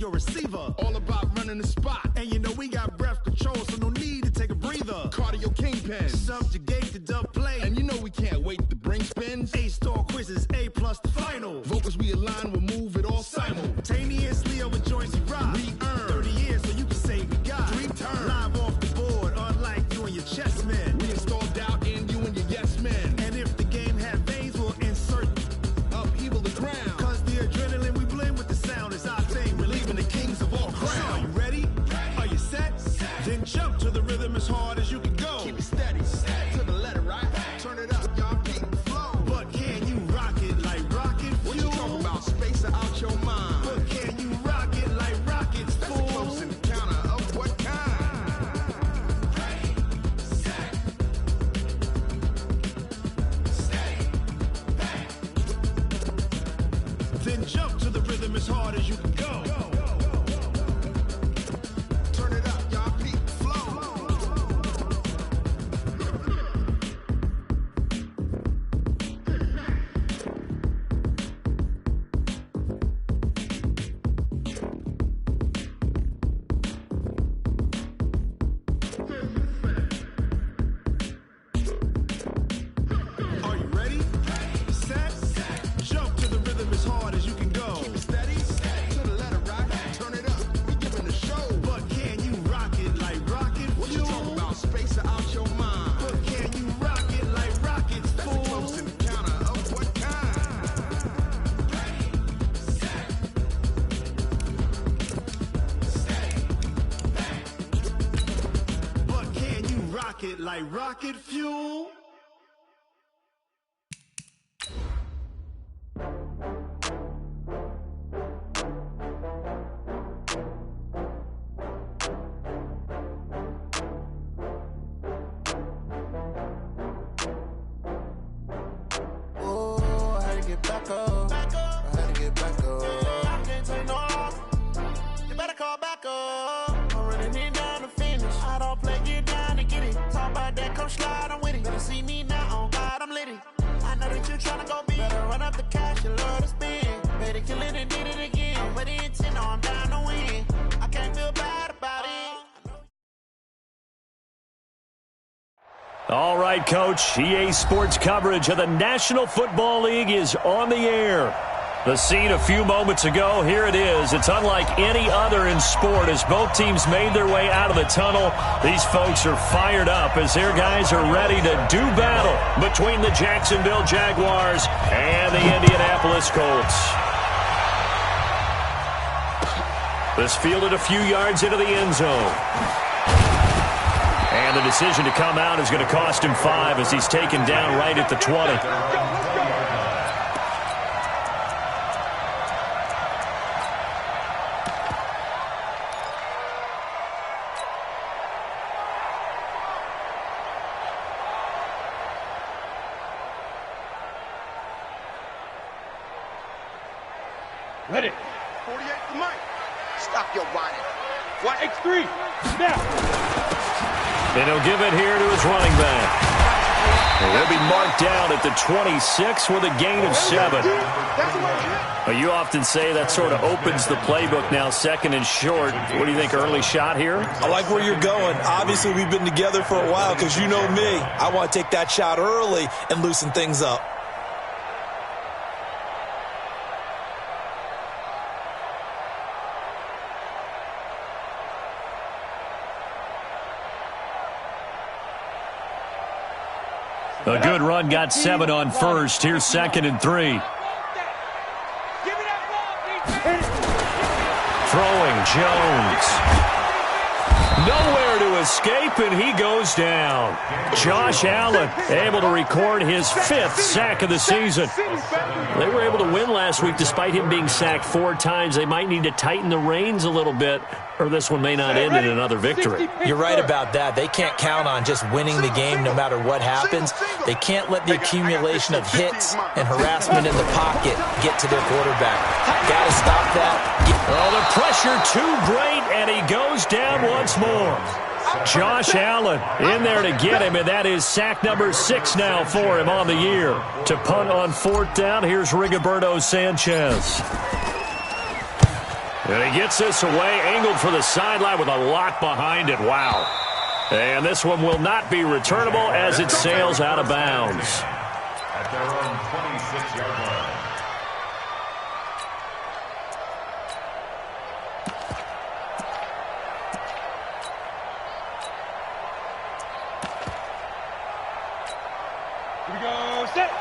your receiver. All about running the spot. And you know we got breath control, so no need to take a breather. Cardio kingpin. Subjugate the dub play. And you know we can't wait to bring spins. A-star quizzes, A+ the final. Vocals we align, we'll move it all simultaneously over joints we rock. We earn 30 years so you can say we got 3 turns. Live off the board, unlike you and your chess men. We install doubt in you and your yes men. And if the game had veins, we'll insert upheaval the ground. Cause the adrenaline we blend with the sound is our thing. We're leaving the kings of all crowns. So are you ready? Are you set? Then jump to the rhythm as hard as you can go. Keep it steady, to the letter, right? Turn it up, y'all keep the flow. But can you rock it like rocket fuel? What you talking about? Space out your mind. But can you rock it like rockets, That's fool? a close encounter of what kind? Ready, set, stay back. Then jump to the rhythm as hard as you can go. Turn it up, y'all keep the flow. Are you ready? Set, jump to the rhythm as hard as you can go. Keep it steady, to the letter, right? Turn it up, we giving a show. But can you rock it like rocket What you fuel? talking about? Space out your mind. But can you rock it like rockets, That's a close fool? encounter of what kind? But can you rock it like rocket fuel? Oh, I had to get back up. I had to get back up. I can't take no loss. You better call back up. I'm running it down to finish. I don't play, get down to get it. Talk about that, come slide, I'm with it. Better see me now, on God, I'm lit it. I know that you're tryna go big. Better run up the cash, you love to spend. Better kill it and did it again. I'm with the intent, no, I'm down to win. I can't feel bad about it. All right, Coach. EA Sports coverage of the National Football League is on the air. The scene a few moments ago, here it is. It's unlike any other in sport as both teams made their way out of the tunnel. These folks are fired up as their guys are ready to do battle between the Jacksonville Jaguars and the Indianapolis Colts. This fielded a few yards into the end zone. And the decision to come out is going to cost him 5 as he's taken down right at the 20. Ready. 48 to Mike. Stop your whining. What? X3. Snap. And he'll give it here to his running back. And he'll be marked down at the 26 with a gain of 7. Well, you often say that sort of opens the playbook now, second and short. What do you think, early shot here? I like where you're going. Obviously, we've been together for a while because you know me. I want to take that shot early and loosen things up. A good run got 7 on first. Here's second and 3. Throwing Jones. Nowhere to escape, and he goes down. Josh Allen able to record his 5th sack of the season. They were able to win last week despite him being sacked 4 times. They might need to tighten the reins a little bit, or this one may not end in another victory. You're right about that. They can't count on just winning the game no matter what happens. They can't let the accumulation of hits and harassment in the pocket get to their quarterback. Got to stop that. Oh, the pressure too great, and he goes down once more. Josh Allen in there to get him, and that is sack number 6 now for him on the year. To punt on 4th down, here's Rigoberto Sanchez. And he gets this away, angled for the sideline with a lot behind it. Wow. And this one will not be returnable as it sails out of bounds. At their own 26-yard line. Here we go. Set.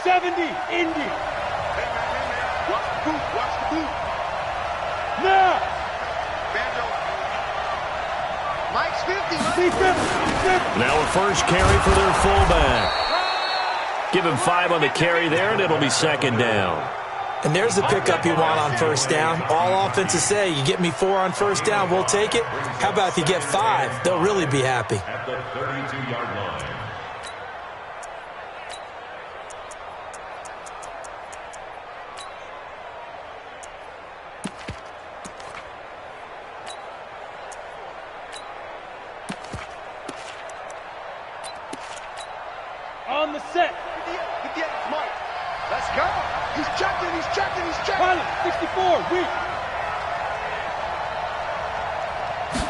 70. Indy. Hey, man. Watch the boot. Watch the boot. Now. Banjo. Mike's 50. Now a first carry for their fullback. Give him 5 on the carry there, and it'll be second down. And there's the pickup you want on first down. All offenses say, you get me 4 on first down, we'll take it. How about if you get 5? They'll really be happy. At the 32-yard line. On the set. 58, Mike. Let's go. He's checking. Pilot. 64. Weak.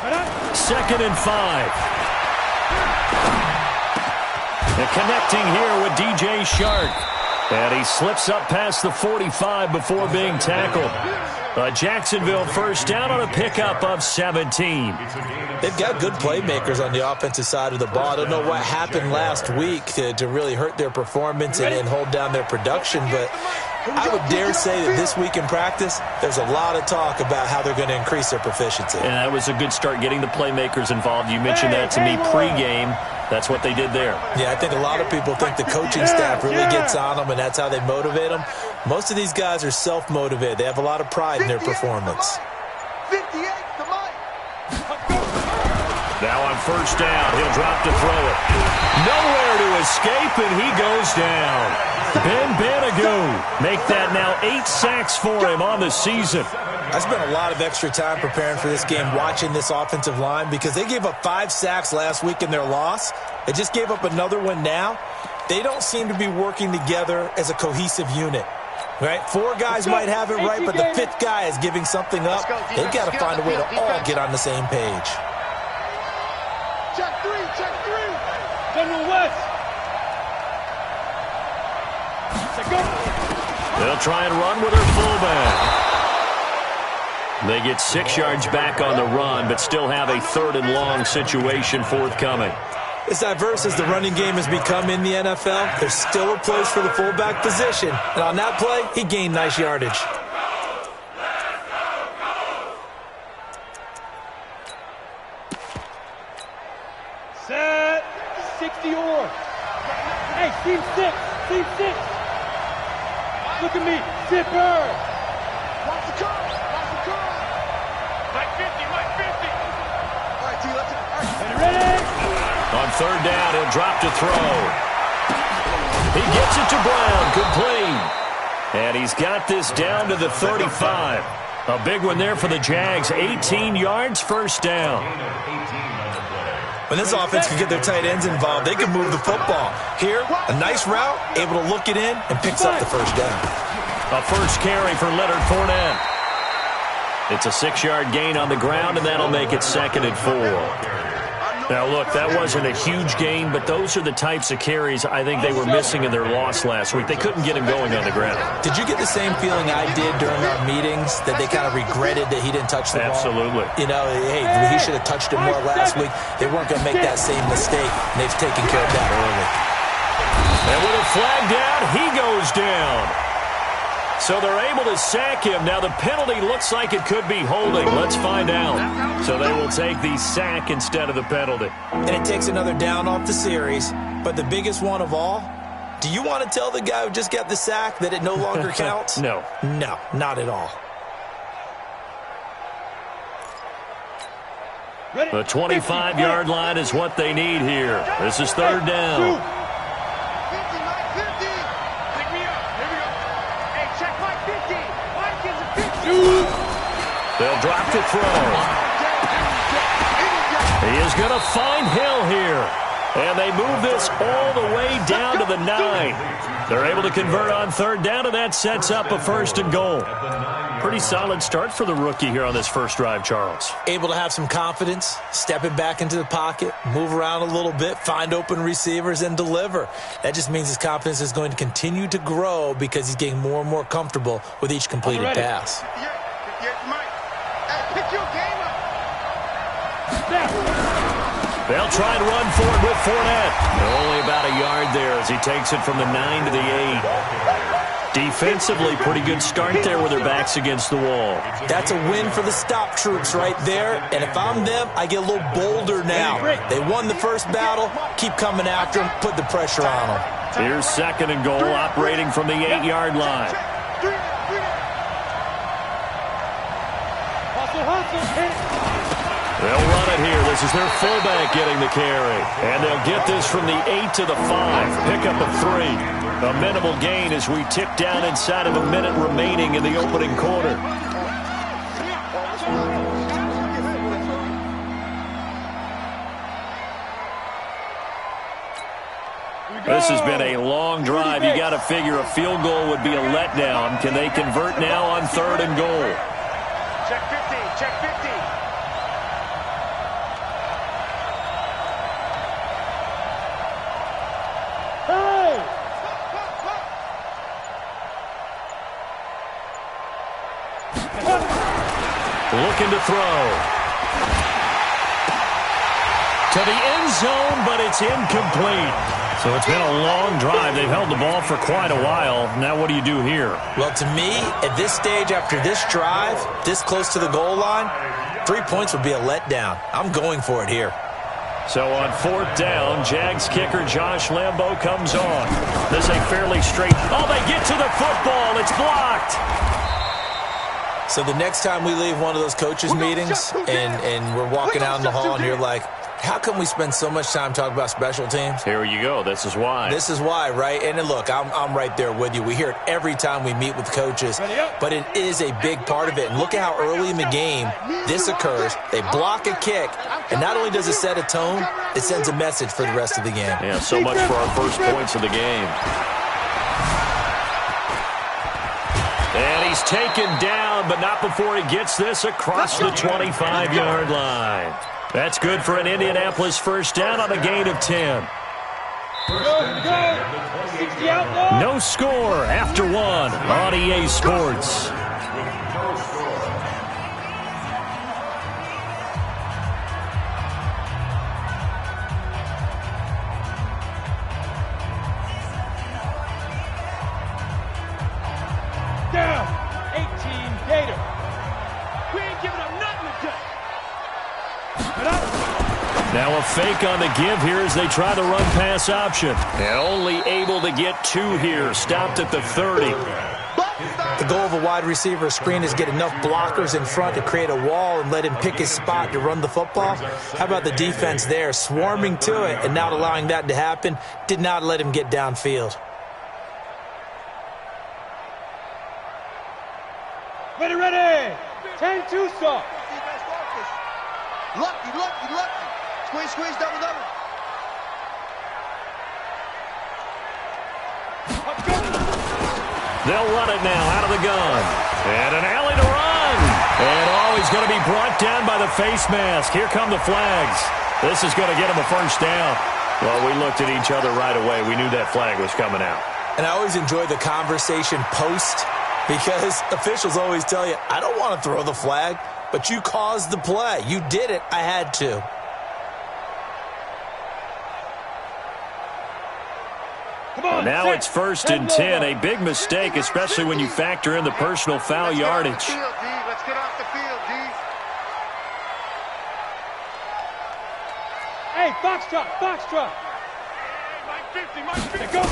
Right on. Second and 5. And connecting here with DJ Shark. And he slips up past the 45 before being tackled. A Jacksonville first down on a pickup of 17. They've got good playmakers on the offensive side of the ball. I don't know what happened last week to really hurt their performance and hold down their production, but I would dare say that this week in practice, there's a lot of talk about how they're going to increase their proficiency. And that was a good start getting the playmakers involved. You mentioned that to me pregame. That's what they did there. Yeah, I think a lot of people think the coaching staff really gets on them, and that's how they motivate them. Most of these guys are self-motivated. They have a lot of pride in their performance. 58 to Mike. Now on first down, he'll drop to throw it. Nowhere to escape, and he goes down. Ben Banagou make that now 8 sacks for him on the season. I spent a lot of extra time preparing for this game watching this offensive line because they gave up 5 sacks last week in their loss. They just gave up another one now. They don't seem to be working together as a cohesive unit. Right? 4 guys might have it right, but the 5th guy is giving something up. They've got to find a way to all get on the same page. Check 3. General West. Check go. They'll try and run with their fullback. They get 6 yards back on the run, but still have a 3rd and long situation forthcoming. As diverse as the running game has become in the NFL, there's still a place for the fullback position. And on that play, he gained nice yardage. Set. 60 or. Hey, team 6. Team 6. Look at me. Zipper. Watch the curve. Mike 50. All right, T, let's go. Ready? On 3rd down, he'll drop to throw. He gets it to Brown, complete. And he's got this down to the 35. A big one there for the Jags. 18 yards, first down. When this offense can get their tight ends involved, they can move the football. Here, a nice route, able to look it in, and picks up the first down. A first carry for Leonard Fournette. It's a 6-yard gain on the ground, and that'll make it 2nd and 4. Now, look, that wasn't a huge gain, but those are the types of carries I think they were missing in their loss last week. They couldn't get him going on the ground. Did you get the same feeling I did during our meetings, that they kind of regretted that he didn't touch the ball? Absolutely. You know, hey, he should have touched it more last week. They weren't going to make that same mistake, and they've taken care of that early. And with a flag down, he goes down. So they're able to sack him. Now the penalty looks like it could be holding. Let's find out. So they will take the sack instead of the penalty. And it takes another down off the series. But the biggest one of all, do you want to tell the guy who just got the sack that it no longer counts? No. No, not at all. The 25-yard line is what they need here. This is 3rd down. They'll drop to throw. He is going to find Hill here. And they move this all the way down to the 9. They're able to convert on third down, and that sets up a 1st and goal. Pretty solid start for the rookie here on this first drive, Charles. Able to have some confidence, stepping back into the pocket, move around a little bit, find open receivers, and deliver. That just means his confidence is going to continue to grow because he's getting more and more comfortable with each completed pass. Pick your game up. They'll try and run for it with Fournette. Only about a yard there as he takes it from the 9 to the 8. Defensively, pretty good start there with their backs against the wall. That's a win for the stop troops right there. And if I'm them, I get a little bolder now. They won the first battle. Keep coming after them. Put the pressure on them. Here's 2nd and goal, operating from the 8-yard line. They'll run it here. This is their fullback getting the carry. And they'll get this from the 8 to the 5. Pick up a 3. A minimal gain as we tick down inside of a minute remaining in the opening quarter. This has been a long drive. You got to figure a field goal would be a letdown. Can they convert now on 3rd and goal? Check 50. Check 50. Looking to throw. To the end zone, but it's incomplete. So it's been a long drive. They've held the ball for quite a while. Now what do you do here? Well, to me, at this stage, after this drive, this close to the goal line, 3 points would be a letdown. I'm going for it here. So on 4th down, Jags kicker Josh Lambo comes on. This a fairly straight. Oh, they get to the football. It's blocked. So the next time we leave one of those coaches' meetings and we're walking out in the hall and you're like, how come we spend so much time talking about special teams? Here you go. This is why. This is why, right? And look, I'm right there with you. We hear it every time we meet with coaches, but it is a big part of it. And look at how early in the game this occurs. They block a kick, and not only does it set a tone, it sends a message for the rest of the game. Yeah, so much for our first points of the game. And he's taken down, but not before he gets this across the 25-yard line. That's good for an Indianapolis first down on a gain of 10. No score after 1 on EA Sports. Down. 18 Gator. We ain't giving up nothing today. Now a fake on the give here as they try the run-pass option. And only able to get 2 here. Stopped at the 30. The goal of a wide receiver screen is get enough blockers in front to create a wall and let him pick his spot to run the football. How about the defense there, swarming to it and not allowing that to happen? Did not let him get downfield. Ready. 10 Tucson. Lucky. Squeeze, double. They'll run it now out of the gun. And an alley to run. And he's going to be brought down by the face mask. Here come the flags. This is going to get him a first down. Well, we looked at each other right away. We knew that flag was coming out. And I always enjoy the conversation post because officials always tell you, I don't want to throw the flag, but you caused the play. You did it. I had to. Now it's 1st and 10. A big mistake, especially when you factor in the personal foul yardage. Let's get off the field, D. Hey, Foxtrot. Mike 50. Go.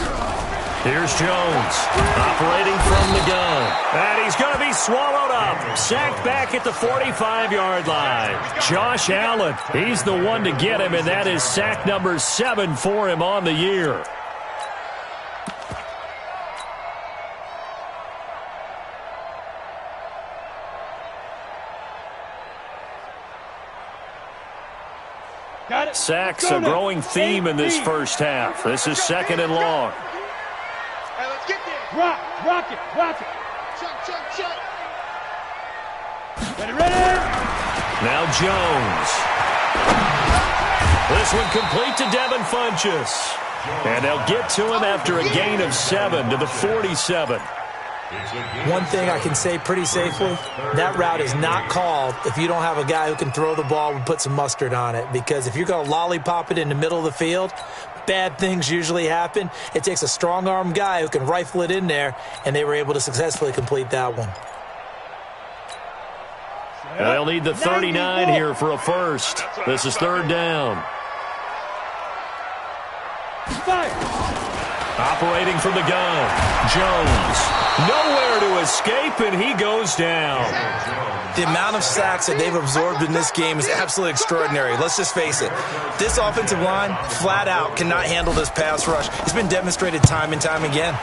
Here's Jones, operating from the gun. And he's going to be swallowed up. Sacked back at the 45-yard line. Josh Allen, he's the one to get him, and that is sack number 7 for him on the year. Sacks, a growing theme in this first half. This is 2nd and long. Hey, let's get there. Rock it. Check. Ready. Now Jones. This one complete to Devin Funchess. And they'll get to him after a gain of 7 to the 47. One thing I can say pretty safely, that route is not called if you don't have a guy who can throw the ball and put some mustard on it. Because if you're going to lollipop it in the middle of the field, bad things usually happen. It takes a strong-arm guy who can rifle it in there, and they were able to successfully complete that one. They'll need the 39 here for a first. This is 3rd down. Operating from the gun, Jones. Nowhere to escape, and he goes down. The amount of sacks that they've absorbed in this game is absolutely extraordinary. Let's just face it. This offensive line, flat out, cannot handle this pass rush. It's been demonstrated time and time again.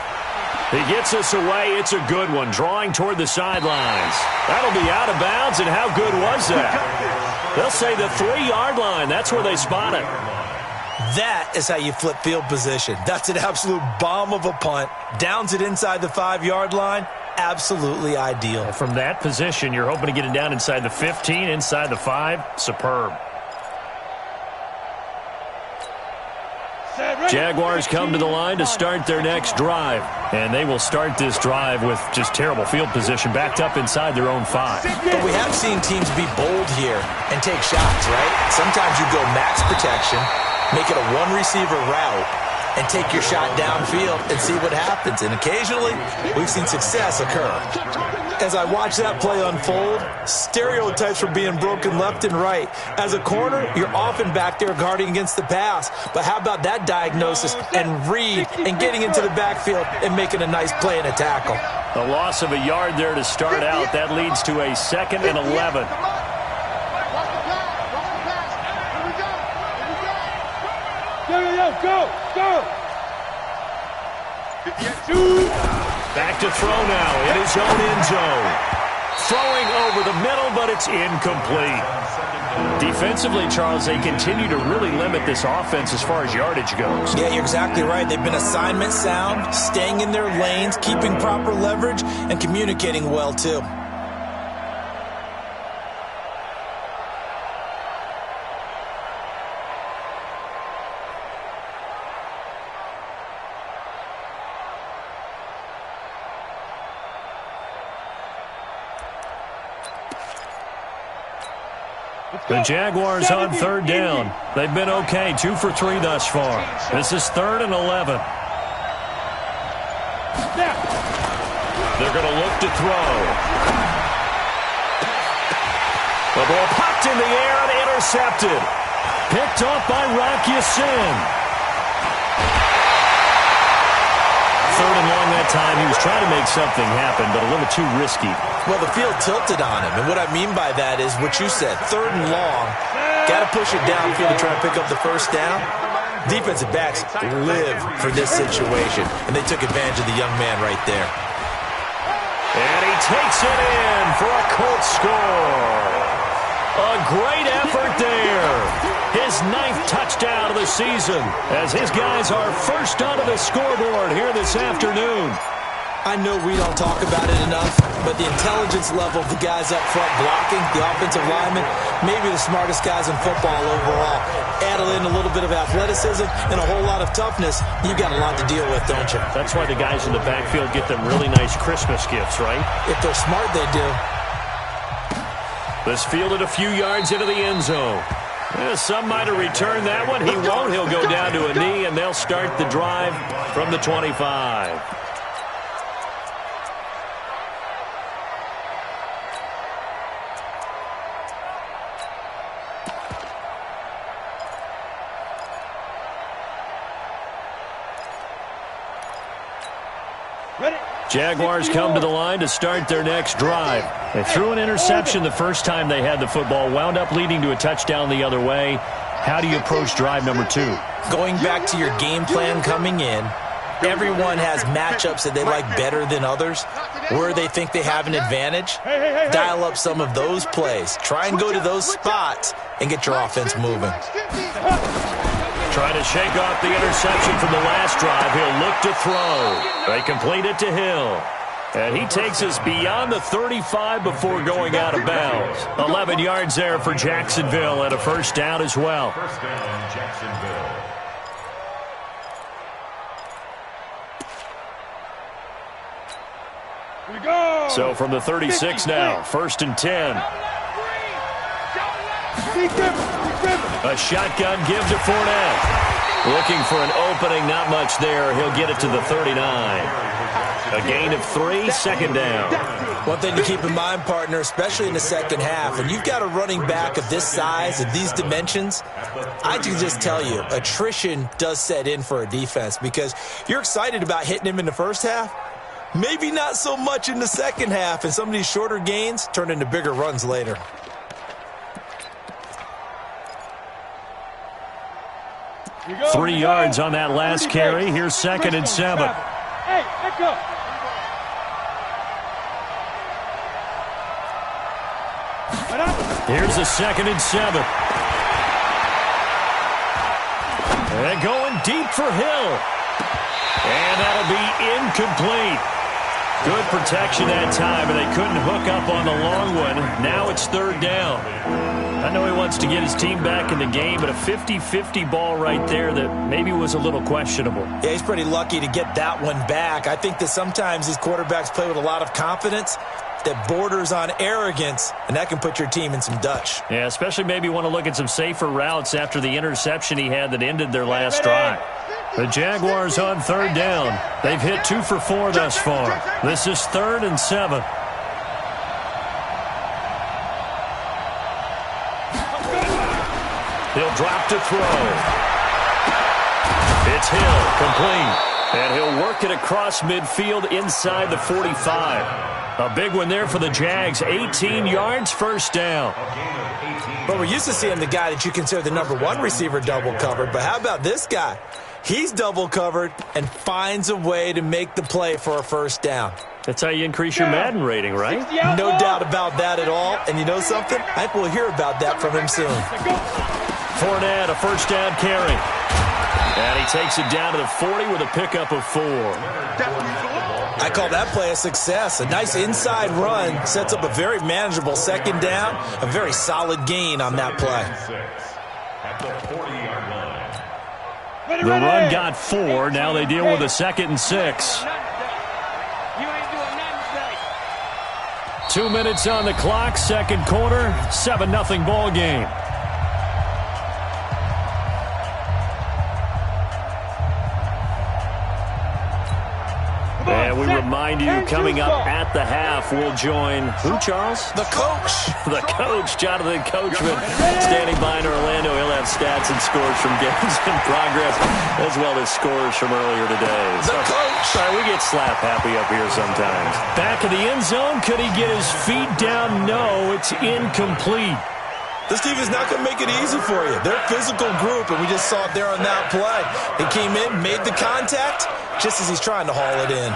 He gets us away. It's a good one, drawing toward the sidelines. That'll be out of bounds, and how good was that? They'll say the 3-yard line. That's where they spot it. That is how you flip field position. That's an absolute bomb of a punt. Downs it inside the 5-yard line. Absolutely ideal. And from that position, you're hoping to get it down inside the 15, inside the 5. Superb. Jaguars come to the line to start their next drive. And they will start this drive with just terrible field position, backed up inside their own 5. But we have seen teams be bold here and take shots, right? Sometimes you go max protection, make it a one-receiver route, and take your shot downfield and see what happens. And occasionally, we've seen success occur. As I watch that play unfold, stereotypes are being broken left and right. As a corner, you're often back there guarding against the pass. But how about that diagnosis and read and getting into the backfield and making a nice play and a tackle? A loss of a yard there to start out. That leads to a 2nd and 11. Go! Back to throw now in his own end zone. Throwing over the middle, but it's incomplete. Defensively, Charles, they continue to really limit this offense as far as yardage goes. Yeah, you're exactly right. They've been assignment sound, staying in their lanes, keeping proper leverage, and communicating well, too. The Jaguars on 3rd down. They've been okay, 2 for 3 thus far. This is 3rd and 11. They're going to look to throw. The ball popped in the air and intercepted. Picked off by Rock Ya-Sin. 3rd and long that time. He was trying to make something happen, but a little too risky. Well, the field tilted on him, and what I mean by that is what you said, 3rd and long. Got to push it downfield to try to pick up the first down. Defensive backs live for this situation, and they took advantage of the young man right there. And he takes it in for a Colts score. A great effort there. His 9th touchdown of the season as his guys are first onto the scoreboard here this afternoon. I know we don't talk about it enough, but the intelligence level of the guys up front blocking, the offensive linemen, maybe the smartest guys in football overall. Add in a little bit of athleticism and a whole lot of toughness, you've got a lot to deal with, don't you? That's why the guys in the backfield get them really nice Christmas gifts, right? If they're smart, they do. This fielded a few yards into the end zone. Some might have returned that one. He won't. He'll go down to a knee, and they'll start the drive from the 25. Jaguars come to the line to start their next drive. They threw an interception the first time they had the football, wound up leading to a touchdown the other way. How do you approach drive number 2? Going back to your game plan coming in, everyone has matchups that they like better than others. where they think they have an advantage, dial up some of those plays. Try and go to those spots and get your offense moving. Trying to shake off the interception from the last drive. He'll look to throw. They complete it to Hill. And he takes us beyond the 35 before going out of bounds. 11 yards there for Jacksonville and a first down as well. First down, Jacksonville. So from the 36 now, 1st and 10. A shotgun give to Fournette. Looking for an opening, not much there. He'll get it to the 39. A gain of 3, second down. One thing to keep in mind, partner, especially in the second half, when you've got a running back of this size, of these dimensions, I can just tell you, attrition does set in for a defense because you're excited about hitting him in the first half. Maybe not so much in the second half, and some of these shorter gains turn into bigger runs later. Three yards on that last carry. Here's 2nd and 7. Hey, echo. Here's the 2nd and 7. And going deep for Hill. And that'll be incomplete. Good protection that time, and they couldn't hook up on the long one. Now it's 3rd down. I know he wants to get his team back in the game, but a 50-50 ball right there that maybe was a little questionable. Yeah, he's pretty lucky to get that one back. I think that sometimes these quarterbacks play with a lot of confidence that borders on arrogance, and that can put your team in some Dutch. Yeah, especially maybe want to look at some safer routes after the interception he had that ended their last drive. The Jaguars on 3rd down. They've hit 2 for 4 thus far. This is 3rd and 7. He'll drop to throw. It's Hill, complete. And he'll work it across midfield inside the 45. A big one there for the Jags. 18 yards, first down. But we're used to seeing the guy that you consider the #1 receiver double covered. But how about this guy? He's double covered and finds a way to make the play for a first down. That's how you increase your Madden rating, right? No doubt about that at all. And you know something? I think we'll hear about that from him soon. Fournette, a first down carry. And he takes it down to the 40 with a pickup of 4. I call that play a success. A nice inside run sets up a very manageable second down. A very solid gain on that play. At the 40-yard line. The run got 4. Now they deal with a 2nd and 6. 2 minutes on the clock, second quarter, 7-0 ball game. And we remind you, coming up at the half, we'll join who, Charles? The coach. The coach, Jonathan Coachman, standing by in Orlando. He'll have stats and scores from games in progress, as well as scores from earlier today. The coach. Sorry, we get slap happy up here sometimes. Back in the end zone, could he get his feet down? No, it's incomplete. This team is not going to make it easy for you. They're a physical group, and we just saw it there on that play. He came in, made the contact, just as he's trying to haul it in.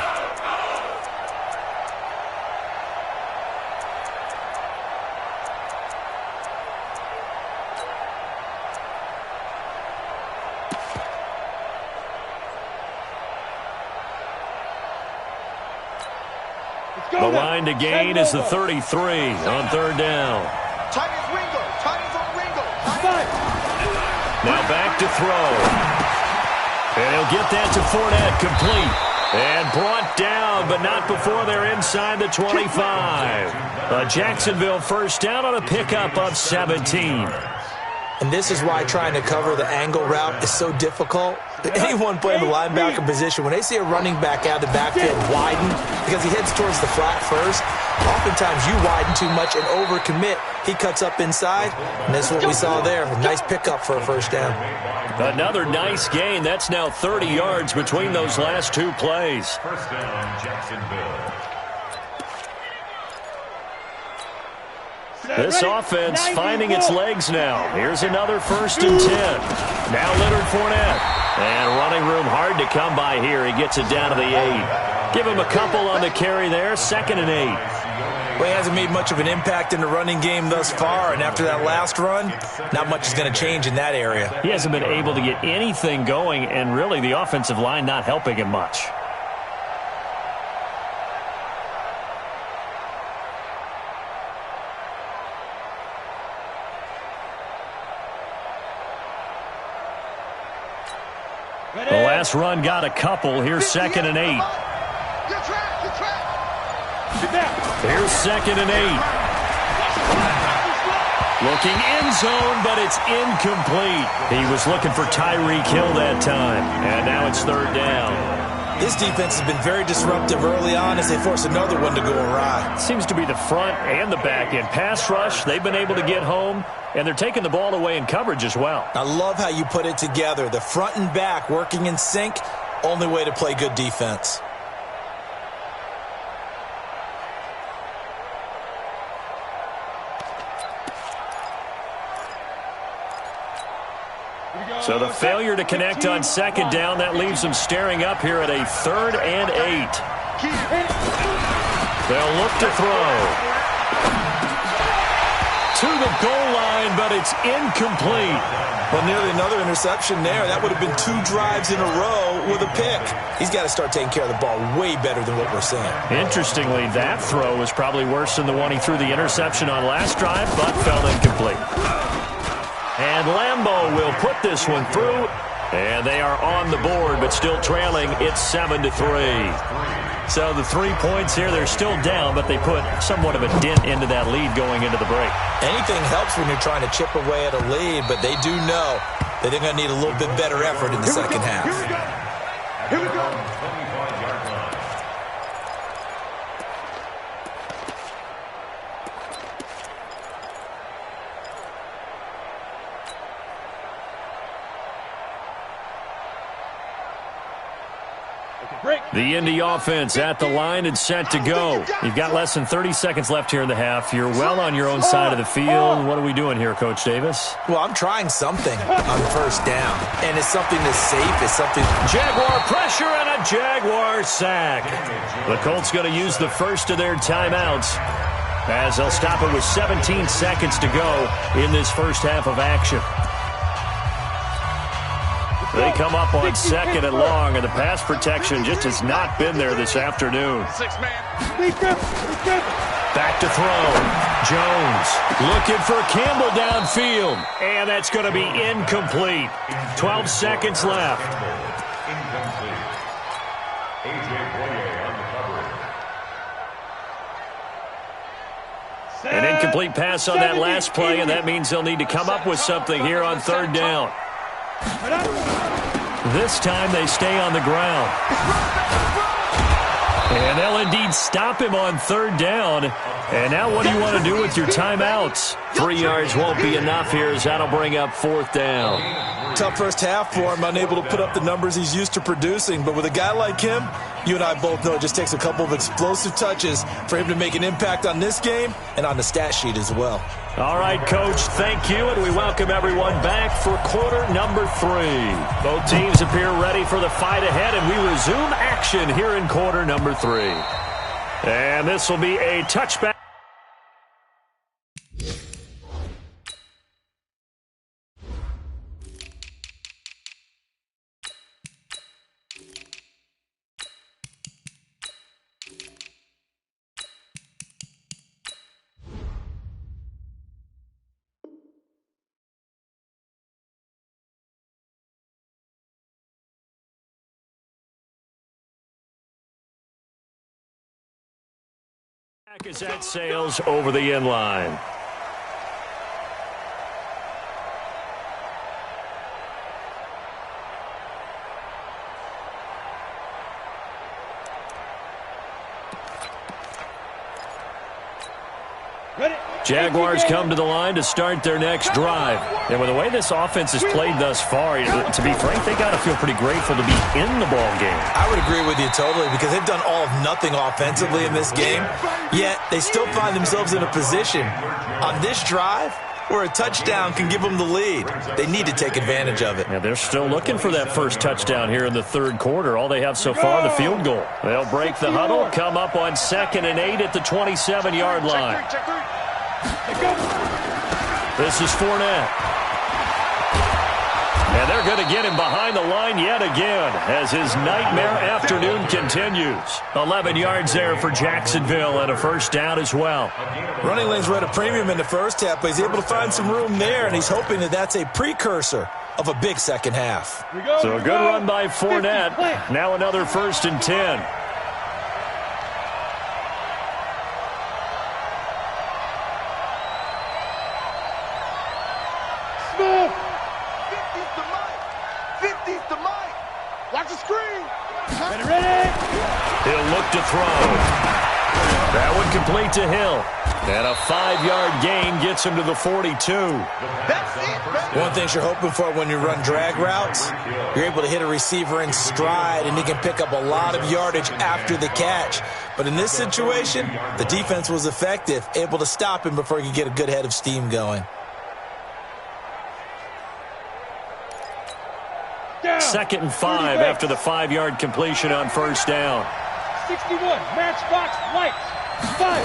The line to gain is the 33 on 3rd down. Now back to throw. And he'll get that to Fournette, complete. And brought down, but not before they're inside the 25. A Jacksonville first down on a pickup of 17. And this is why trying to cover the angle route is so difficult. Anyone playing the linebacker position, when they see a running back out of the backfield widen because he heads towards the flat first, oftentimes you widen too much and overcommit. He cuts up inside, and this is what we saw there. A nice pickup for a first down. Another nice gain. That's now 30 yards between those last 2 plays. First down, Jacksonville. This offense finding its legs now. Here's another 1st and 10. Now Leonard Fournette. And running room hard to come by here. He gets it down to the 8. Give him a couple on the carry there. 2nd and 8. Well, he hasn't made much of an impact in the running game thus far, and after that last run, not much is going to change in that area. He hasn't been able to get anything going, and really the offensive line not helping him much. The last run got a couple. Here's 2nd and 8. Here's 2nd and 8. Looking end zone, but it's incomplete. He was looking for Tyreek Hill that time. And now it's 3rd down. This defense has been very disruptive early on as they force another one to go awry. Seems to be the front and the back end. Pass rush, they've been able to get home, and they're taking the ball away in coverage as well. I love how you put it together. The front and back working in sync, only way to play good defense. So the failure to connect on 2nd down, that leaves them staring up here at a 3rd and 8. They'll look to throw. To the goal line, but it's incomplete. Well, nearly another interception there. That would have been 2 drives in a row with a pick. He's got to start taking care of the ball way better than what we're seeing. Interestingly, that throw was probably worse than the one he threw the interception on last drive, but fell incomplete. And Lambeau will put this one through, and they are on the board, but still trailing. It's 7-3. So the 3 points here, they're still down, but they put somewhat of a dent into that lead going into the break. Anything helps when you're trying to chip away at a lead, but they do know that they're going to need a little bit better effort in the second half. Here we go. The Indy offense at the line and set to go. You've got less than 30 seconds left here in the half. You're well on your own side of the field. What are we doing here, Coach Davis? Well, I'm trying something on 1st down, and it's something that's safe. It's something. Jaguar pressure and a Jaguar sack. The Colts going to use the first of their timeouts as they'll stop it with 17 seconds to go in this first half of action. They come up on 2nd and long, and the pass protection just has not been there this afternoon. Back to throw. Jones looking for Campbell downfield, and that's going to be incomplete. 12 seconds left. An incomplete pass on that last play, and that means they'll need to come up with something here on 3rd down. This time they stay on the ground. And they'll indeed stop him on 3rd down. And now what do you want to do with your timeouts? 3 yards won't be enough here as that'll bring up 4th down. Tough first half for him, unable to put up the numbers he's used to producing. But with a guy like him, you and I both know it just takes a couple of explosive touches for him to make an impact on this game and on the stat sheet as well. All right, Coach, thank you, and we welcome everyone back for quarter number 3. Both teams appear ready for the fight ahead, and we resume action here in quarter number 3. And this will be a touchback. As that sails over the end line. Jaguars come to the line to start their next drive. And with the way this offense has played thus far, to be frank, they got to feel pretty grateful to be in the ball game. I would agree with you totally because they've done all of nothing offensively in this game, yet they still find themselves in a position on this drive where a touchdown can give them the lead. They need to take advantage of it. Yeah, they're still looking for that first touchdown here in the third quarter. All they have so far, the field goal. They'll break the huddle, come up on 2nd and 8 at the 27-yard line. This is Fournette. And they're going to get him behind the line yet again as his nightmare afternoon continues. 11 yards there for Jacksonville and a first down as well. Running lanes were at a premium in the first half, but he's able to find some room there, and he's hoping that that's a precursor of a big second half. So a good run by Fournette. Now another 1st and 10. He'll look to throw. That one complete to Hill. And a 5-yard gain gets him to the 42. One thing you're hoping for when you run drag routes, you're able to hit a receiver in stride, and he can pick up a lot of yardage after the catch. But in this situation, the defense was effective, able to stop him before he could get a good head of steam going. 2nd and 5 after the 5-yard completion on first down. 61, matchbox, lights, 5.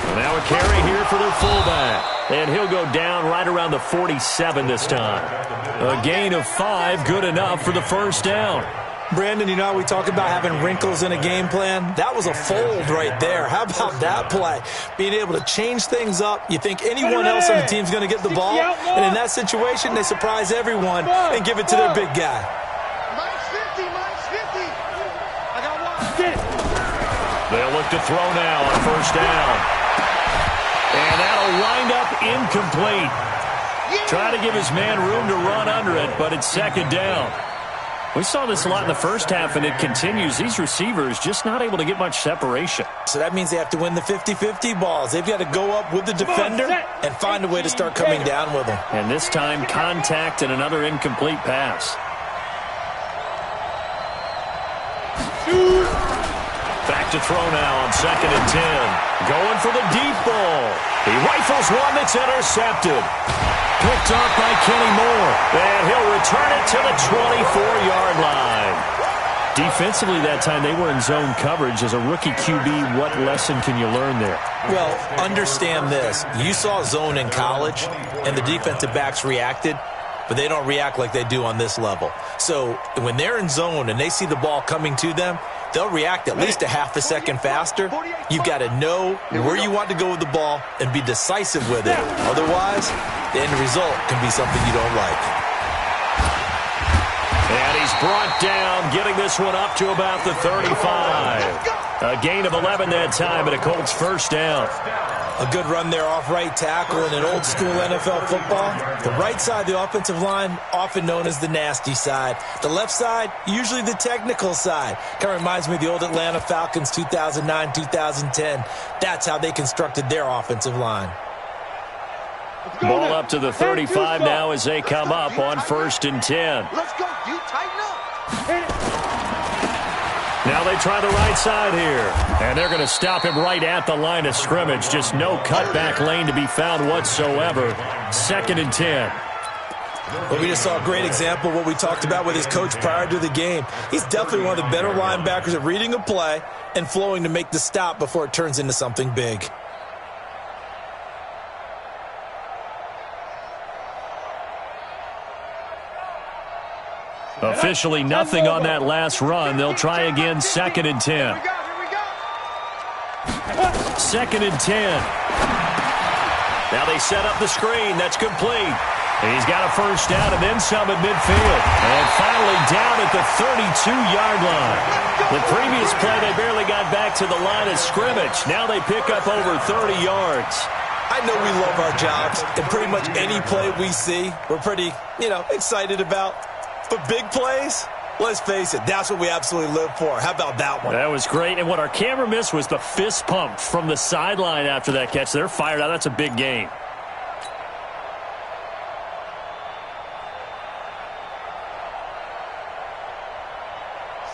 Well, now a carry here for their fullback. And he'll go down right around the 47 this time. A gain of 5, good enough for the first down. Brandon, you know how we talk about having wrinkles in a game plan? That was a fold right there. How about that play? Being able to change things up. You think anyone else on the team's going to get the ball, and in that situation, they surprise everyone and give it to their big guy. -50. I got one. They'll look to throw now on first down. And that'll wind up incomplete. Try to give his man room to run under it, but it's 2nd down. We saw this a lot in the first half, and it continues. These receivers just not able to get much separation. So that means they have to win the 50-50 balls. They've got to go up with the defender and find a way to start coming down with them. And this time, contact and another incomplete pass. Back to throw now on 2nd and 10. Going for the deep ball. He rifles one that's intercepted. Picked off by Kenny Moore. And he'll return it to the 24-yard line. Defensively that time, they were in zone coverage. As a rookie QB, what lesson can you learn there? Well, understand this. You saw zone in college, and the defensive backs reacted, but they don't react like they do on this level. So when they're in zone and they see the ball coming to them, they'll react at least a half a second faster. You've got to know where you want to go with the ball and be decisive with it. Otherwise, the end result can be something you don't like. And he's brought down, getting this one up to about the 35. A gain of 11 that time, and a Colts first down. A good run there off right tackle in an old-school NFL football. The right side of the offensive line, often known as the nasty side. The left side, usually the technical side. Kind of reminds me of the old Atlanta Falcons 2009-2010. That's how they constructed their offensive line. Ball up to the 35 now as they come up on 1st and 10. Let's go, dude. Tighten up. Now they try the right side here. And they're going to stop him right at the line of scrimmage. Just no cutback lane to be found whatsoever. 2nd and 10. Well, we just saw a great example of what we talked about with his coach prior to the game. He's definitely one of the better linebackers at reading a play and flowing to make the stop before it turns into something big. Officially nothing on that last run. They'll try again, 2nd and 10. 2nd and 10. Now they set up the screen. That's complete. He's got a first down and then some at midfield. And finally down at the 32-yard line. The previous play, they barely got back to the line of scrimmage. Now they pick up over 30 yards. I know we love our jobs, and pretty much any play we see, we're pretty, excited about. But big plays, let's face it, that's what we absolutely live for. How about that one? That was great. And what our camera missed was the fist pump from the sideline after that catch. They're fired out. That's a big gain.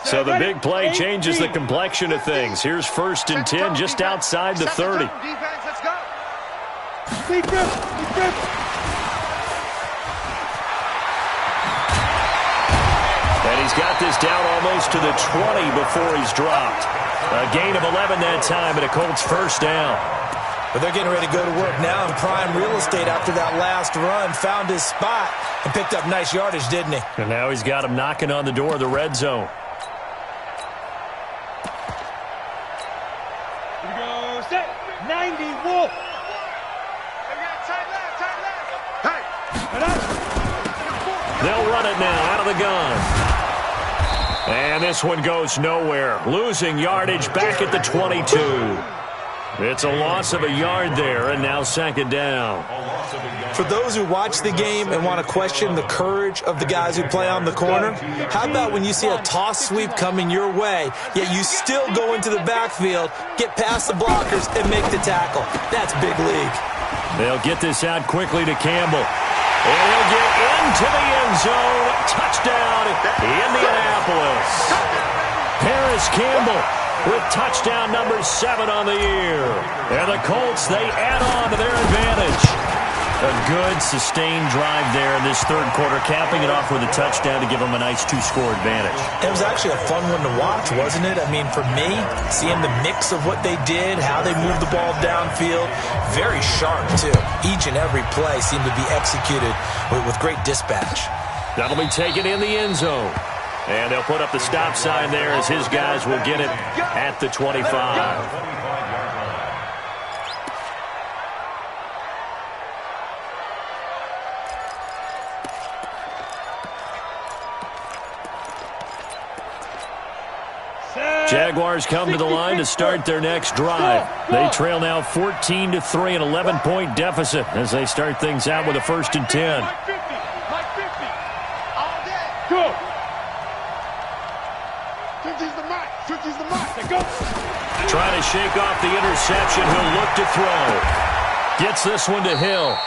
So the big play changes the complexion of things. Here's 1st and 10 just outside the 30. Defense, let's go. And he's got this down almost to the 20 before he's dropped. A gain of 11 that time, and a Colts first down. But they're getting ready to go to work now in prime real estate after that last run. Found his spot and picked up nice yardage, didn't he? And now he's got him knocking on the door of the red zone. Here we go, set, 90, Wolf. Hey! They'll run it now out of the gun. And this one goes nowhere. Losing yardage back at the 22. It's a loss of a yard there, and now second down. For those who watch the game and want to question the courage of the guys who play on the corner, how about when you see a toss sweep coming your way, yet you still go into the backfield, get past the blockers, and make the tackle? That's big league. They'll get this out quickly to Campbell. And he'll get into the end zone. Touchdown, Indianapolis. Paris Campbell with touchdown number 7 on the year. And the Colts, they add on to their advantage. A good, sustained drive there in this third quarter, capping it off with a touchdown to give them a nice 2-score advantage. It was actually a fun one to watch, wasn't it? I mean, for me, seeing the mix of what they did, how they moved the ball downfield, very sharp, too. Each and every play seemed to be executed with great dispatch. That'll be taken in the end zone. And they'll put up the stop sign there as his guys will get it at the 25. Jaguars come to the line to start their next drive. They trail now 14-3, an 11-point deficit as they start things out with a 1st and 10. Go. 50's the mark. 50's the mark. Go. Trying to shake off the interception. He'll look to throw. Gets this one to Hill.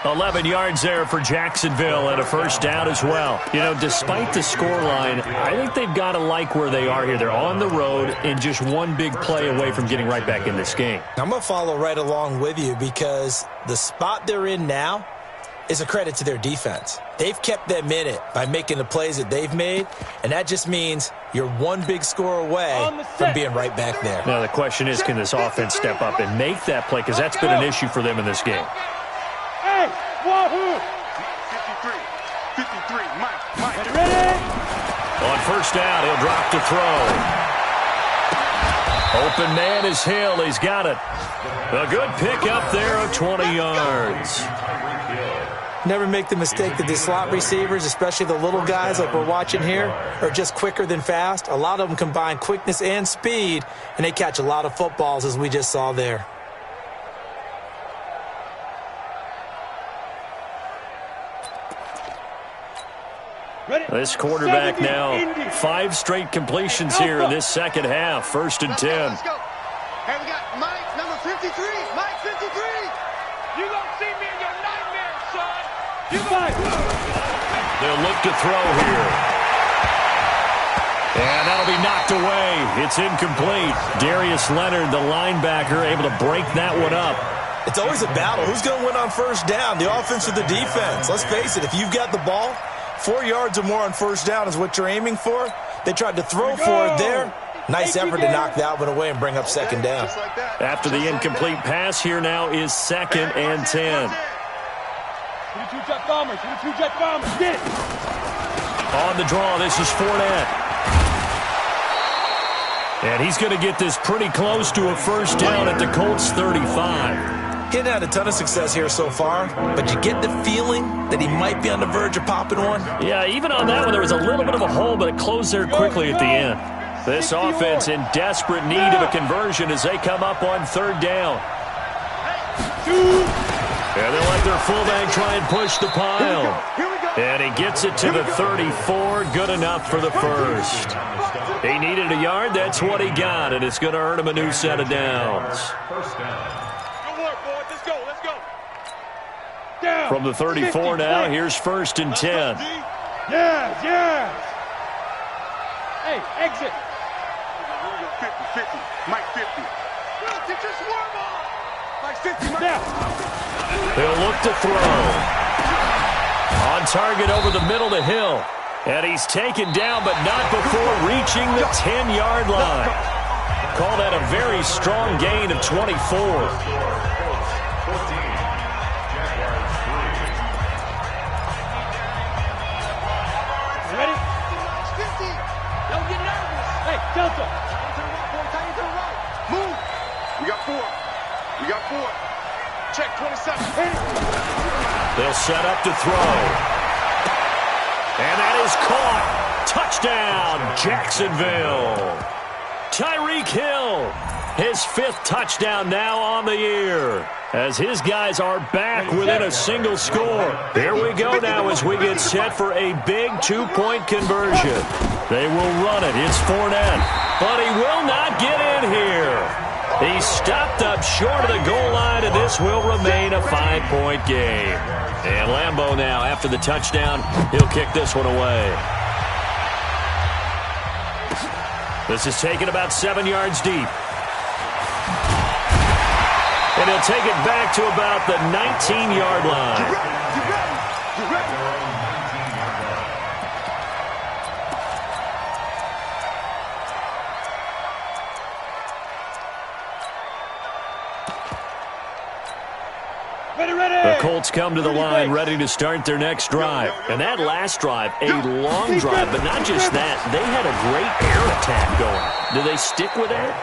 11 yards there for Jacksonville and a first down as well. You know, despite the scoreline, I think they've got to like where they are here. They're on the road and just one big play away from getting right back in this game. I'm going to follow right along with you because the spot they're in now is a credit to their defense. They've kept them in it by making the plays that they've made, and that just means you're one big score away from being right back there. Now, the question is, can this offense step up and make that play? Because that's been an issue for them in this game. Hey, wahoo! 53, Mike. Ready? On first down, he'll drop to throw. Open man is Hill. He's got it. A good pick up there of 20 yards. Never make the mistake that these slot receivers, especially the little guys like we're watching here, are just quicker than fast. A lot of them combine quickness and speed, and they catch a lot of footballs, as we just saw there. This quarterback now 5 straight completions here in this second half. 1st and 10. Let's go. Hey, we got Mike, number 53. Mike, 53. You gonna see me in your nightmares, son. They'll look to throw here. And that'll be knocked away. It's incomplete. Darius Leonard, the linebacker, able to break that one up. It's always a battle. Who's going to win on first down, the offense or the defense? Let's face it, if you've got the ball, 4 yards or more on first down is what you're aiming for. They tried to throw for it there. Nice effort to knock that one away and bring up second down. After the incomplete pass, here now is 2nd and 10. 22 jet bombers, get it! On the draw, this is Fournette. And he's going to get this pretty close to a first down at the Colts 35. He hadn't had a ton of success here so far, but you get the feeling that he might be on the verge of popping one. Yeah, even on that one, there was a little bit of a hole, but it closed there quickly at the end. This offense in desperate need of a conversion as they come up on 3rd down. And they'll let their fullback try and push the pile. And he gets it to the 34. Good enough for the first. He needed a yard. That's what he got, and it's going to earn him a new set of downs. From the 34 now, here's 1st and 10. Yes. Hey, exit. 50, Mike 50. Get your swarm on. Mike 50, Mike. Now. He'll look to throw. On target over the middle to Hill. And he's taken down, but not before reaching the 10-yard line. Call that a very strong gain of 24. Delta. Move. We got 4. We got 4. Check 27. They'll set up to throw. And that is caught. Touchdown, Jacksonville. Tyreek Hill, his 5th touchdown now on the year, as his guys are back within a single score. Here we go now as we get set for a big 2-point conversion. They will run it. It's Fournette, but he will not get in here. He's stopped up short of the goal line, and this will remain a 5-point game. And Lambeau now, after the touchdown, he'll kick this one away. This is taken about 7 yards deep. And he'll take it back to about the 19-yard line. You ready? You ready? The Colts come to the line ready to start their next drive. And that last drive, a long drive, but not just that. They had a great air attack going. Do they stick with that?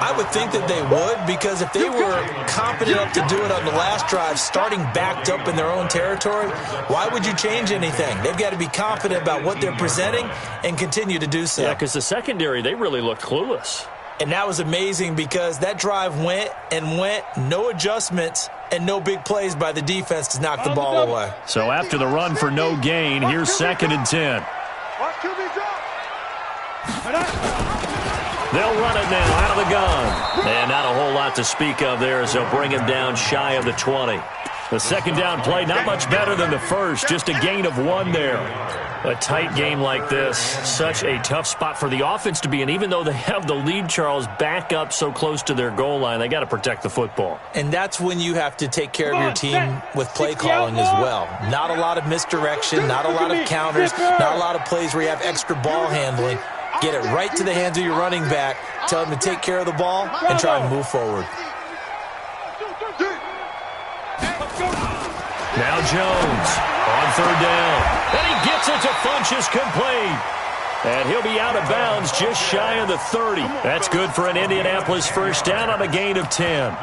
I would think that they would, because if they were confident enough to do it on the last drive, starting backed up in their own territory, why would you change anything? They've got to be confident about what they're presenting and continue to do so. Yeah, because the secondary, they really looked clueless. And that was amazing because that drive went and went, no adjustments, and no big plays by the defense to knock the ball away. So after the run for no gain, here's 2nd and 10. They'll run it now out of the gun. And not a whole lot to speak of there as they'll bring him down shy of the 20. The second down play, not much better than the first, just a gain of 1 there. A tight game like this, such a tough spot for the offense to be in. Even though they have the lead, Charles, back up so close to their goal line, they got to protect the football. And that's when you have to take care of your team with play calling as well. Not a lot of misdirection, not a lot of counters, not a lot of plays where you have extra ball handling. Get it right to the hands of your running back, tell him to take care of the ball, and try and move forward. Now Jones on 3rd down. And he gets it to Funchess complete. And he'll be out of bounds just shy of the 30. That's good for an Indianapolis first down on a gain of 10.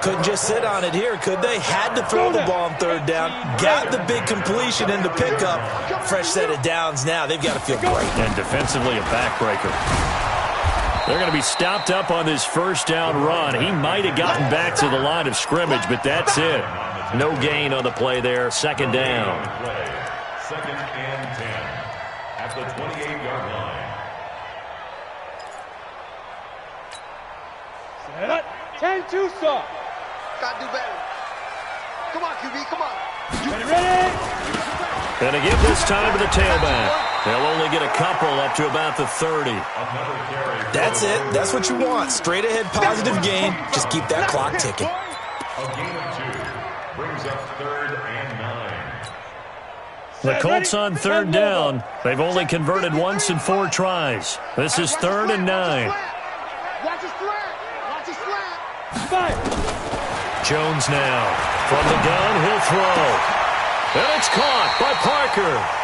Couldn't just sit on it here, could they? Had to throw the ball on 3rd down. Got the big completion in the pickup. Fresh set of downs now. They've got to feel great. And defensively a backbreaker. They're going to be stopped up on this first down run. He might have gotten back to the line of scrimmage, but that's it. No gain on the play there. 2nd down. 2nd and 10 at the 28-yard line. Set up. 10-2, sir. Gotta do better. Come on, QB, come on. Ready? And to give this time to the tailback. They'll only get a couple up to about the 30. That's it. That's what you want. Straight ahead positive gain. Just keep that clock ticking. A gain of 2 brings up 3rd and 9. The Colts on 3rd down. They've only converted once in 4 tries. This is 3rd and 9. Watch his flat. Watch his flat. Fire. Jones now. From the gun, he'll throw. And it's caught by Parker.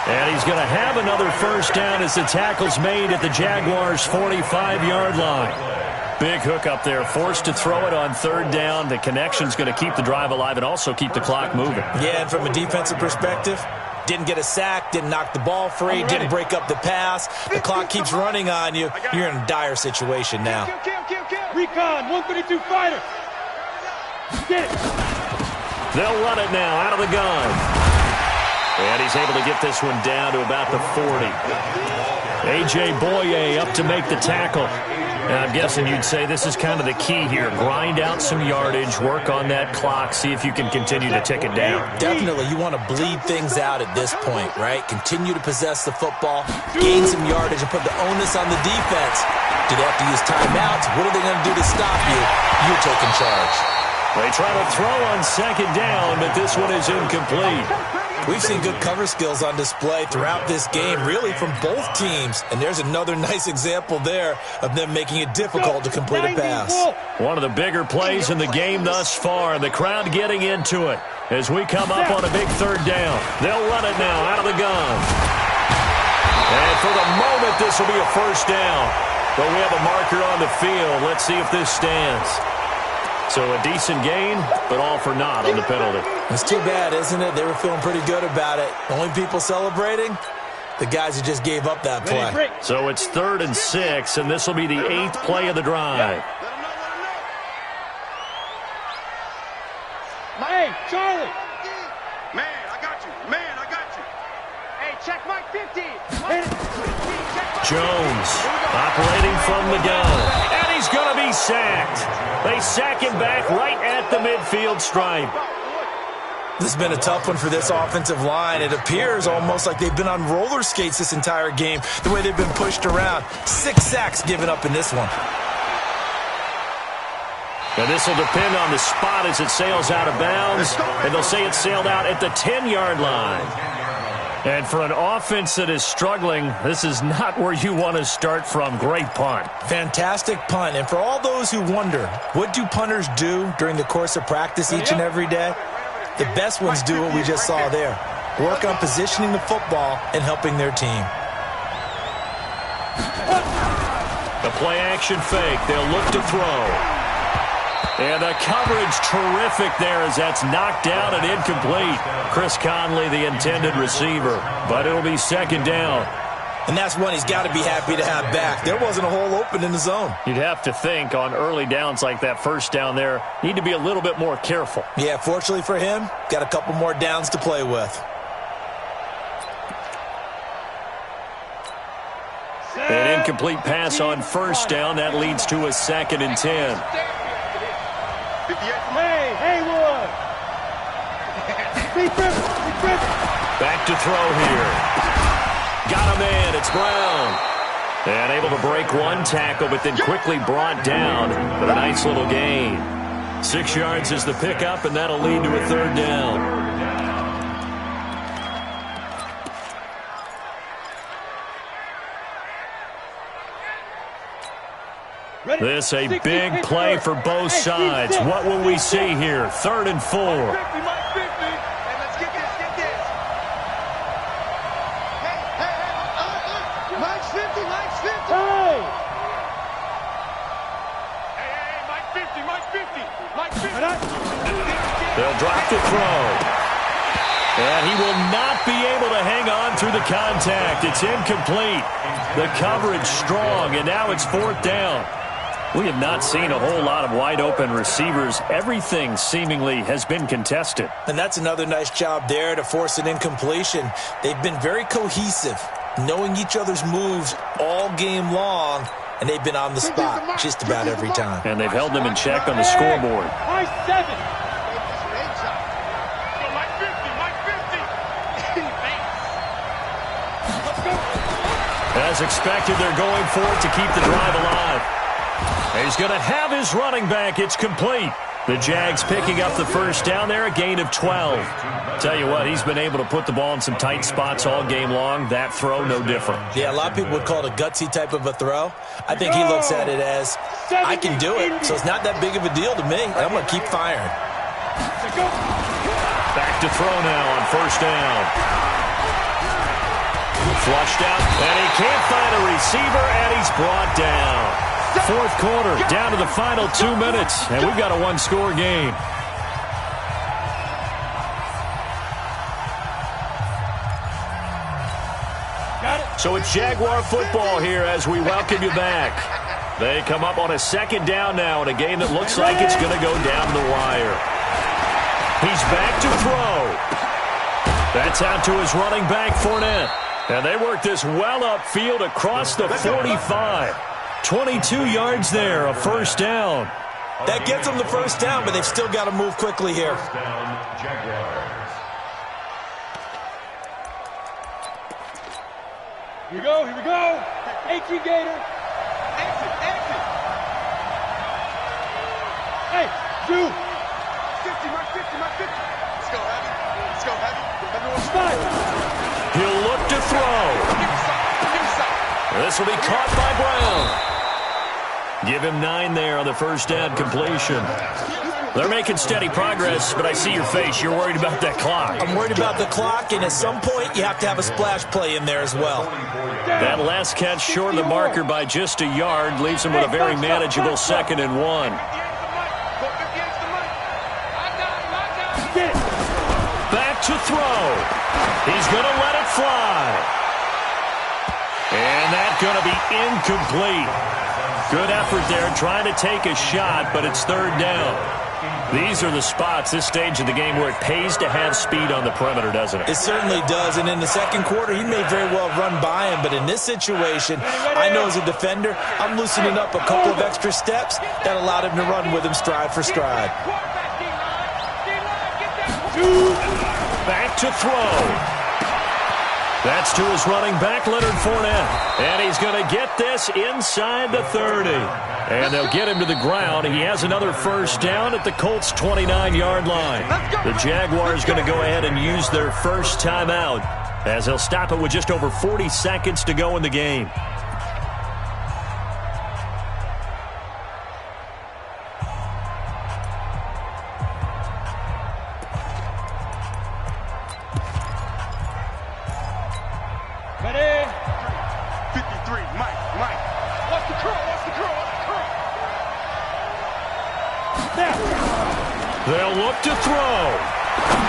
And he's going to have another first down as the tackle's made at the Jaguars' 45-yard line. Big hook up there, forced to throw it on 3rd down. The connection's going to keep the drive alive and also keep the clock moving. Yeah, and from a defensive perspective, didn't get a sack, didn't knock the ball free, didn't break up the pass. The clock keeps running on you. You're in a dire situation now. Recon, 132 fighter. Get it. They'll run it now out of the gun. And he's able to get this one down to about the 40. A.J. Boye up to make the tackle. And I'm guessing you'd say this is kind of the key here. Grind out some yardage, work on that clock, see if you can continue to tick it down. Definitely. You want to bleed things out at this point, right? Continue to possess the football, gain some yardage, and put the onus on the defense. Do they have to use timeouts? What are they going to do to stop you? You're taking charge. They try to throw on second down, but this one is incomplete. We've seen good cover skills on display throughout this game, really from both teams. And there's another nice example there of them making it difficult to complete a pass. One of the bigger plays in the game thus far, and the crowd getting into it as we come up on a big third down. They'll run it now out of the gun. And for the moment, this will be a first down. But we have a marker on the field. Let's see if this stands. So a decent gain, but all for naught on the penalty. It's too bad, isn't it? They were feeling pretty good about it. Only people celebrating, the guys who just gave up that play. So it's 3rd and 6, and this will be the 8th play of the drive. Hey, Charlie. Man, I got you. Man, I got you. Hey, check Mike 50. Jones operating from the gun, and he's going to be sacked. They sack him back right at the midfield stripe. This has been a tough one for this offensive line. It appears almost like they've been on roller skates this entire game, the way they've been pushed around. 6 sacks given up in this one. And this will depend on the spot as it sails out of bounds, and they'll say it sailed out at the 10-yard line. And for an offense that is struggling, this is not where you want to start from. Great punt. Fantastic punt. And for all those who wonder, what do punters do during the course of practice each and every day? The best ones do what we just saw there. Work on positioning the football and helping their team. The play-action fake. They'll look to throw. And the coverage terrific there as that's knocked down and incomplete. Chris Conley, the intended receiver. But it'll be 2nd down. And that's one he's got to be happy to have back. There wasn't a hole open in the zone. You'd have to think on early downs like that first down there, need to be a little bit more careful. Yeah, fortunately for him, got a couple more downs to play with. An incomplete pass on first down. That leads to a 2nd and 10. Hey, Haywood. Back to throw here. Got a man. It's Brown. And able to break one tackle, but then quickly brought down. But a nice little gain. 6 yards is the pickup, and that'll lead to a 3rd down. This a big play for both sides. What will we see here? 3rd and 4. Hey, let's get this, get this. Hey, Mike's 50, Mike's 50. Hey! Hey, Mike 50, Mike 50. They'll drop the throw. And he will not be able to hang on through the contact. It's incomplete. The coverage strong, and now it's 4th down. We have not seen a whole lot of wide-open receivers. Everything seemingly has been contested. And that's another nice job there to force an incompletion. They've been very cohesive, knowing each other's moves all game long, and they've been on the spot just about every time. And they've held them in check on the scoreboard. Mike 7. As expected, they're going for it to keep the drive alive. He's going to have his running back. It's complete. The Jags picking up the first down there, a gain of 12. Tell you what, he's been able to put the ball in some tight spots all game long. That throw, no different. Yeah, a lot of people would call it a gutsy type of a throw. I think he looks at it as, I can do it, so it's not that big of a deal to me, and I'm going to keep firing. Back to throw now on first down. Flushed out, and he can't find a receiver, and he's brought down. 4th quarter, down to the final 2 minutes, and we've got a one-score game. So it's Jaguar football here as we welcome you back. They come up on a 2nd down now in a game that looks like it's going to go down the wire. He's back to throw. That's out to his running back, Fournette. And they work this well upfield across the 45. 22 yards there, a first down. That gets them the first down, but they've still got to move quickly here. Here we go, here we go. 18 Gator. Exit. Hey, shoot. This will be caught by Brown. Give him 9 there on the first down completion. They're making steady progress, but I see your face. You're worried about that clock. I'm worried about the clock, and at some point, you have to have a splash play in there as well. That last catch short of the marker by just a yard leaves him with a very manageable 2nd and 1. Back to throw. He's going to let it fly. And that's going to be incomplete. Good effort there trying to take a shot, but it's 3rd down. These are the spots, this stage of the game, where it pays to have speed on the perimeter, doesn't it? It certainly does, and in the second quarter, he may very well run by him, but in this situation, I know as a defender, I'm loosening up a couple of extra steps that allowed him to run with him stride for stride. Back to throw. That's to his running back, Leonard Fournette. And he's going to get this inside the 30. And they'll get him to the ground. He has another first down at the Colts' 29-yard line. The Jaguars going to go ahead and use their first timeout, as they'll stop it with just over 40 seconds to go in the game. They'll look to throw.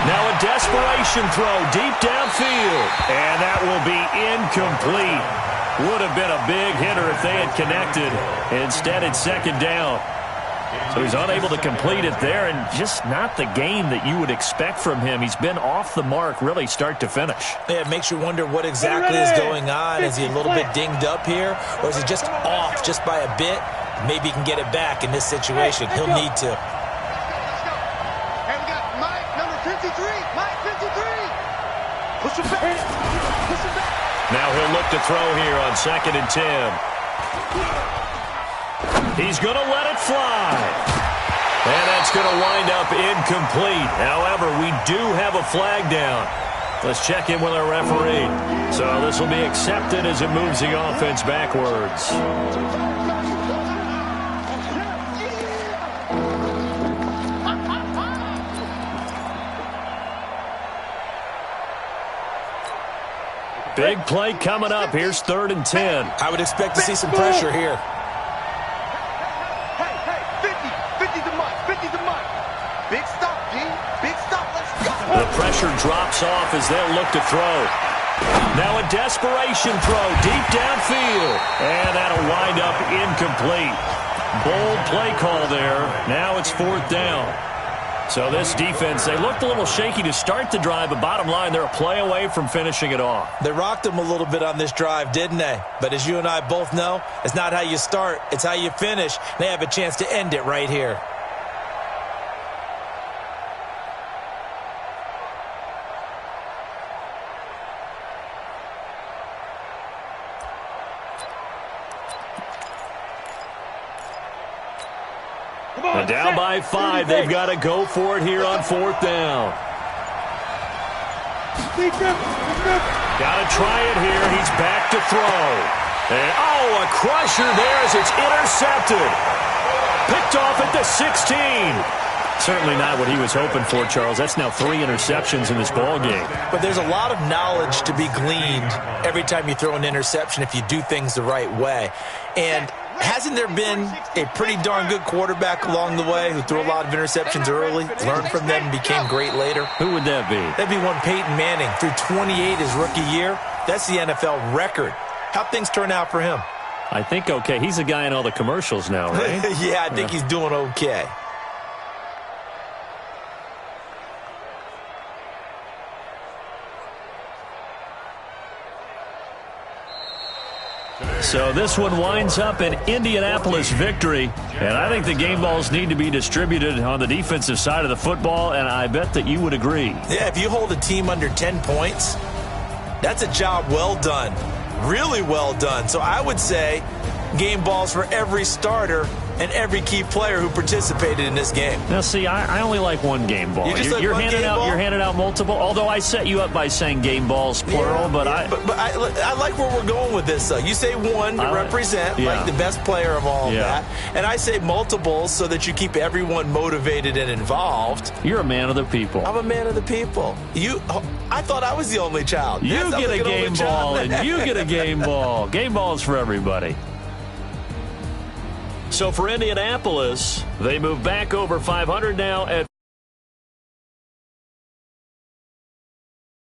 Now a desperation throw deep downfield. And that will be incomplete. Would have been a big hitter if they had connected. Instead, it's 2nd down. So he's unable to complete it there, and just not the game that you would expect from him. He's been off the mark really start to finish. Yeah, it makes you wonder what exactly is going on. Is he a little bit dinged up here, or is he just off just by a bit? Maybe he can get it back in this situation. He'll need to. Now he'll look to throw here on 2nd and 10. He's going to let it fly. And that's going to wind up incomplete. However, we do have a flag down. Let's check in with our referee. So this will be accepted as it moves the offense backwards. Big play coming up. Here's 3rd and 10. I would expect to see some pressure here. The pressure drops off as they'll look to throw. Now a desperation throw deep downfield. And that'll wind up incomplete. Bold play call there. Now it's 4th down. So this defense, they looked a little shaky to start the drive, but bottom line, they're a play away from finishing it off. They rocked them a little bit on this drive, didn't they? But as you and I both know, it's not how you start, it's how you finish. They have a chance to end it right here. And down by 5, they've got to go for it here on 4th down. Got to try it here. He's back to throw. And, a crusher there as it's intercepted. Picked off at the 16. Certainly not what he was hoping for, Charles. That's now 3 interceptions in this ball game. But there's a lot of knowledge to be gleaned every time you throw an interception if you do things the right way. And hasn't there been a pretty darn good quarterback along the way who threw a lot of interceptions early, learned from them, and became great later? Who would that be? That'd be one Peyton Manning. Threw 28 his rookie year. That's the NFL record. How'd things turn out for him? I think okay. He's a guy in all the commercials now, right? Yeah, I think he's doing okay. So this one winds up an Indianapolis victory, and I think the game balls need to be distributed on the defensive side of the football, and I bet that you would agree. Yeah, if you hold a team under 10 points, that's a job well done, really well done. So I would say game balls for every starter and every key player who participated in this game. Now, see, I only like one game ball. You're handing out multiple. Although I set you up by saying game balls plural, but I like where we're going with this. Though you say one to represent like the best player of all of that, and I say multiples so that you keep everyone motivated and involved. You're a man of the people. I'm a man of the people. I thought I was the only child. You get a game ball, and you get a game ball. Game balls for everybody. So for Indianapolis, they move back over 500 now at